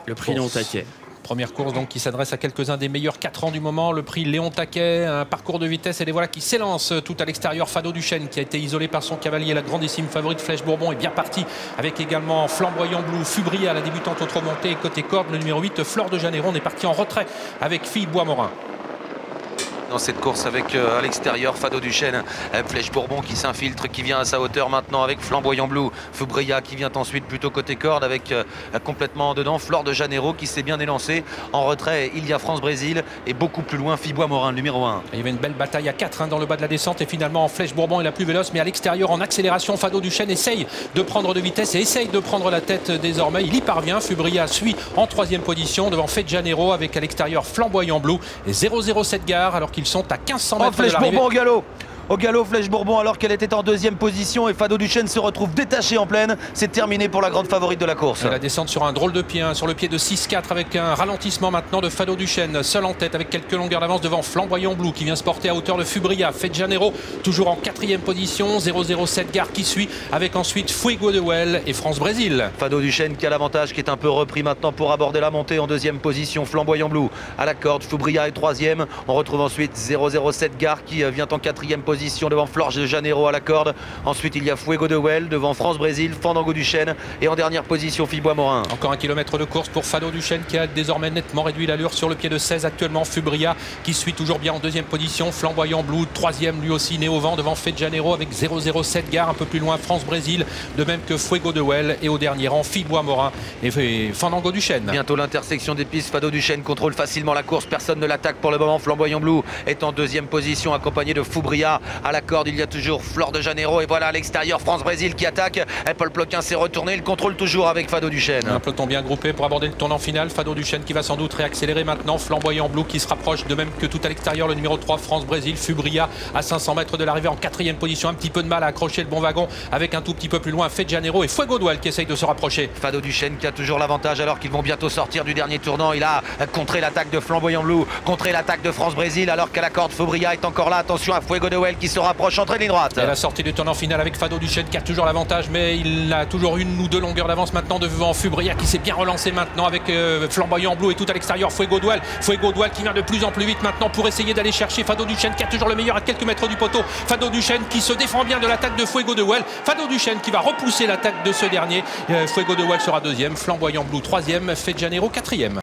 Le prix Léon Taquet. Première course donc qui s'adresse à quelques-uns des meilleurs 4 ans du moment. Le prix Léon Taquet, un parcours de vitesse et les voilà qui s'élancent tout à l'extérieur. Fado Duchesne qui a été isolé par son cavalier, la grandissime favorite Flèche Bourbon est bien parti avec également Flamboyant Blue, Fubria, la débutante autre montée et côté corde le numéro 8 Fleur de Janeiro. On est parti en retrait avec Fille Bois-Morin. Dans cette course avec à l'extérieur Fado Duchesne, Flèche Bourbon qui s'infiltre, qui vient à sa hauteur maintenant avec Flamboyant Blue, Fubria qui vient ensuite plutôt côté corde avec complètement dedans Fleur de Janeiro qui s'est bien élancé. En retrait il y a France-Brésil et beaucoup plus loin Fille Bois-Morin, le numéro 1. Il y avait une belle bataille à 4 dans le bas de la descente et finalement Flèche Bourbon est la plus véloce, mais à l'extérieur en accélération Fado Duchesne essaye de prendre de vitesse et essaye de prendre la tête désormais. Il y parvient, Fubria suit en 3e position devant Flèche Janeiro avec à l'extérieur Flamboyant Blue et 007 Gare alors qu'ils sont à 1500 mètres de Flèche l'arrivée. Bourbon au galop, Flèche Bourbon alors qu'elle était en 2e position et Fado Duchesne se retrouve détaché en pleine. C'est terminé pour la grande favorite de la course. Et la descente sur un drôle de pied, sur le pied de 6-4 avec un ralentissement maintenant de Fado Duchesne, seul en tête avec quelques longueurs d'avance devant Flamboyant Blue qui vient se porter à hauteur de Fubria. Flèche Janeiro toujours en 4e position, 007 Gare qui suit avec ensuite Fuego de Well et France-Brésil. Fado Duchesne qui a l'avantage, qui est un peu repris maintenant pour aborder la montée en 2e position. Flamboyant Blue à la corde, Fubria est 3e. On retrouve ensuite 007 Gare qui vient en 4e position devant Fleur de Janeiro à la corde. Ensuite il y a Fuego de Well devant France-Brésil, Fandango Duchesne et en dernière position Fille Bois-Morin. Encore un kilomètre de course pour Fado Duchesne qui a désormais nettement réduit l'allure sur le pied de 16 actuellement. Fubria qui suit toujours bien en 2e position. Flamboyant Blue 3e lui aussi né au vent devant Flèche Janeiro avec 007 Gare un peu plus loin France-Brésil, de même que Fuego de Well et au dernier rang Fille Bois-Morin et Fandango Duchesne. Bientôt l'intersection des pistes, Fado Duchesne contrôle facilement la course, personne ne l'attaque pour le moment. Flamboyant Blue est en 2e position accompagné de Fubria. À la corde il y a toujours Fleur de Janeiro et voilà à l'extérieur France-Brésil qui attaque. Paul Ploquin s'est retourné, il contrôle toujours avec Fado Duchesne. Un peloton bien groupé pour aborder le tournant final. Fado Duchesne qui va sans doute réaccélérer maintenant. Flamboyant Blue qui se rapproche de même que tout à l'extérieur le numéro 3 France-Brésil. Fubria à 500 mètres de l'arrivée en 4e position, un petit peu de mal à accrocher le bon wagon avec un tout petit peu plus loin Flèche Janeiro et Fuego de Well qui essaye de se rapprocher. Fado Duchesne qui a toujours l'avantage alors qu'ils vont bientôt sortir du dernier tournant. Il a contré l'attaque de Flamboyant Blue, contré l'attaque de France-Brésil alors qu'à la corde Fubria est encore là. Attention à Fuego de Well qui se rapproche, entrée de ligne droite. Et la sortie du tournant final avec Fado Duchesne qui a toujours l'avantage, mais il a toujours une ou deux longueurs d'avance maintenant devant Fubria qui s'est bien relancé maintenant avec Flamboyant Blue et tout à l'extérieur Fuego de Well. Fuego de Well qui vient de plus en plus vite maintenant pour essayer d'aller chercher Fado Duchesne qui a toujours le meilleur à quelques mètres du poteau. Fado Duchesne qui se défend bien de l'attaque de Fuego de Well. Fado Duchesne qui va repousser l'attaque de ce dernier. Fuego de Well sera 2e, Flamboyant Blue 3e, Flèche Janeiro 4e.